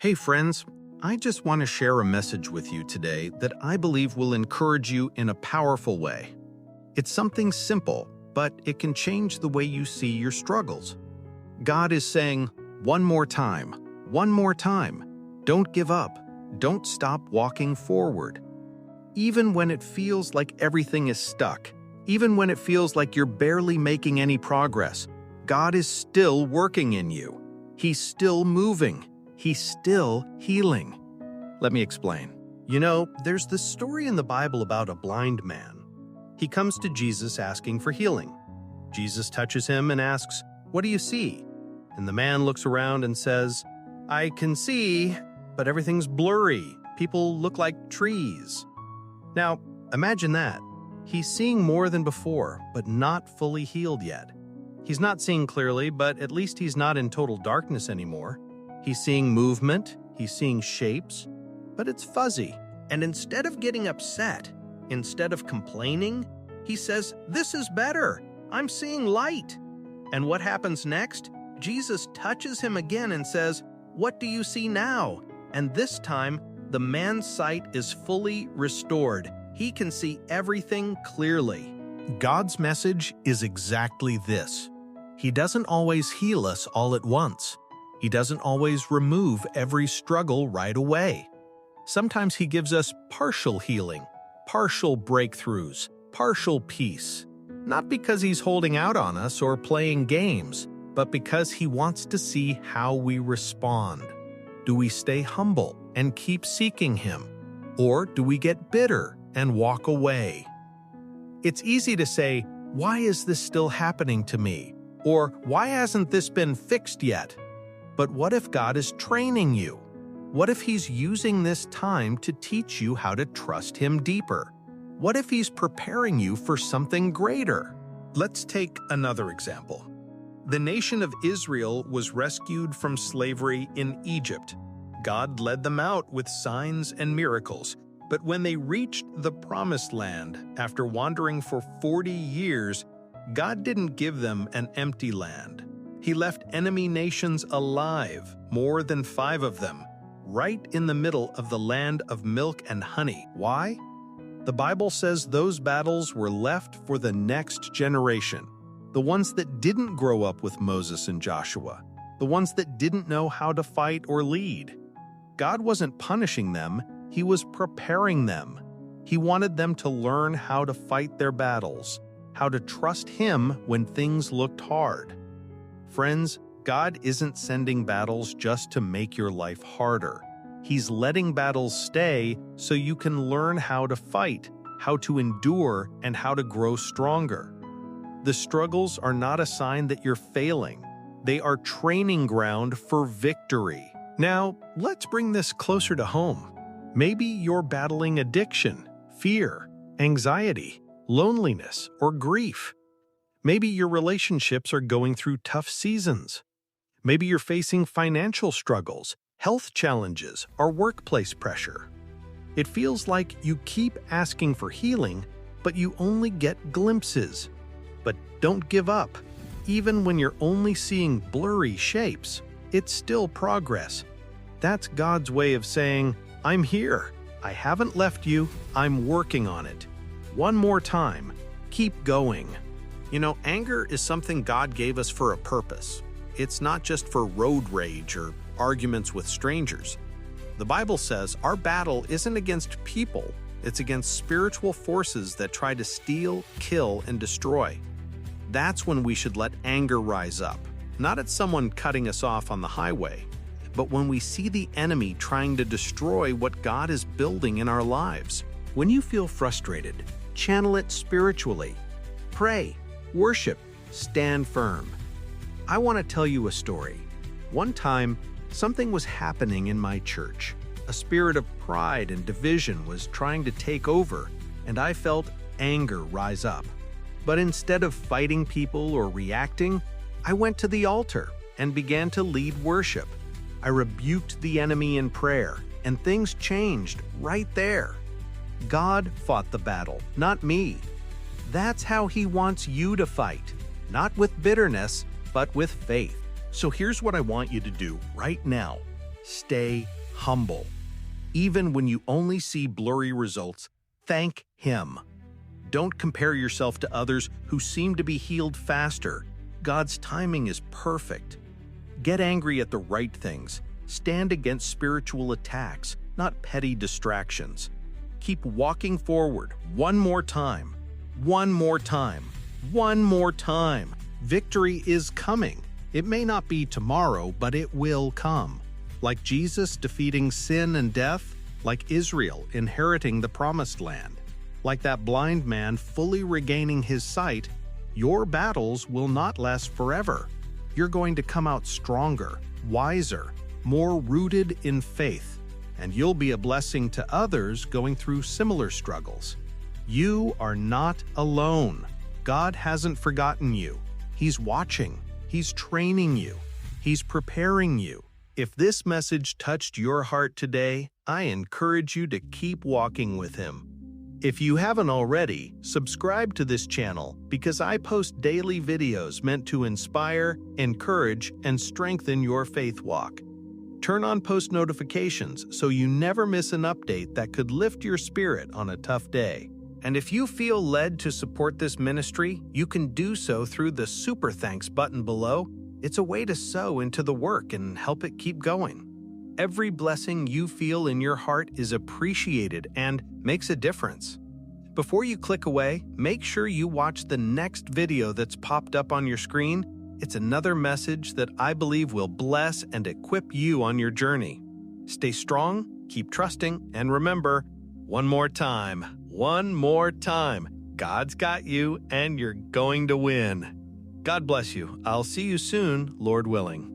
Hey friends, I just want to share a message with you today that I believe will encourage you in a powerful way. It's something simple, but it can change the way you see your struggles. God is saying, one more time, don't give up, don't stop walking forward. Even when it feels like everything is stuck, even when it feels like you're barely making any progress, God is still working in you. He's still moving. He's still healing. Let me explain. There's this story in the Bible about a blind man. He comes to Jesus asking for healing. Jesus touches him and asks, "What do you see?" And the man looks around and says, "I can see, but everything's blurry. People look like trees." Now, imagine that. He's seeing more than before, but not fully healed yet. He's not seeing clearly, but at least he's not in total darkness anymore. He's seeing movement, he's seeing shapes, but it's fuzzy. And instead of getting upset, instead of complaining, he says, "This is better. I'm seeing light." And what happens next? Jesus touches him again and says, "What do you see now?" And this time, the man's sight is fully restored. He can see everything clearly. God's message is exactly this. He doesn't always heal us all at once. He doesn't always remove every struggle right away. Sometimes he gives us partial healing, partial breakthroughs, partial peace. Not because he's holding out on us or playing games, but because he wants to see how we respond. Do we stay humble and keep seeking him? Or do we get bitter and walk away? It's easy to say, "Why is this still happening to me?" Or "Why hasn't this been fixed yet?" But what if God is training you? What if he's using this time to teach you how to trust him deeper? What if he's preparing you for something greater? Let's take another example. The nation of Israel was rescued from slavery in Egypt. God led them out with signs and miracles. But when they reached the Promised Land, after wandering for 40 years, God didn't give them an empty land. He left enemy nations alive, more than 5 of them, right in the middle of the land of milk and honey. Why? The Bible says those battles were left for the next generation, the ones that didn't grow up with Moses and Joshua, the ones that didn't know how to fight or lead. God wasn't punishing them, he was preparing them. He wanted them to learn how to fight their battles, how to trust him when things looked hard. Friends, God isn't sending battles just to make your life harder. He's letting battles stay so you can learn how to fight, how to endure, and how to grow stronger. The struggles are not a sign that you're failing. They are training ground for victory. Now, let's bring this closer to home. Maybe you're battling addiction, fear, anxiety, loneliness, or grief. Maybe your relationships are going through tough seasons. Maybe you're facing financial struggles, health challenges, or workplace pressure. It feels like you keep asking for healing, but you only get glimpses. But don't give up. Even when you're only seeing blurry shapes, it's still progress. That's God's way of saying, "I'm here. I haven't left you. I'm working on it. One more time. Keep going." Anger is something God gave us for a purpose. It's not just for road rage or arguments with strangers. The Bible says our battle isn't against people, it's against spiritual forces that try to steal, kill, and destroy. That's when we should let anger rise up, not at someone cutting us off on the highway, but when we see the enemy trying to destroy what God is building in our lives. When you feel frustrated, channel it spiritually. Pray, worship, stand firm. I want to tell you a story. One time, something was happening in my church. A spirit of pride and division was trying to take over, and I felt anger rise up. But instead of fighting people or reacting, I went to the altar and began to lead worship. I rebuked the enemy in prayer, and things changed right there. God fought the battle, not me. That's how he wants you to fight, not with bitterness, but with faith. So here's what I want you to do right now. Stay humble. Even when you only see blurry results, thank Him. Don't compare yourself to others who seem to be healed faster. God's timing is perfect. Get angry at the right things. Stand against spiritual attacks, not petty distractions. Keep walking forward one more time. One more time. One more time. Victory is coming. It may not be tomorrow, but it will come. Like Jesus defeating sin and death, like Israel inheriting the promised land, like that blind man fully regaining his sight, your battles will not last forever. You're going to come out stronger, wiser, more rooted in faith, and you'll be a blessing to others going through similar struggles. You are not alone. God hasn't forgotten you. He's watching. He's training you. He's preparing you. If this message touched your heart today, I encourage you to keep walking with Him. If you haven't already, subscribe to this channel because I post daily videos meant to inspire, encourage, and strengthen your faith walk. Turn on post notifications so you never miss an update that could lift your spirit on a tough day. And if you feel led to support this ministry, you can do so through the Super Thanks button below. It's a way to sow into the work and help it keep going. Every blessing you feel in your heart is appreciated and makes a difference. Before you click away, make sure you watch the next video that's popped up on your screen. It's another message that I believe will bless and equip you on your journey. Stay strong, keep trusting, and remember, one more time, God's got you and you're going to win. God bless you. I'll see you soon, Lord willing.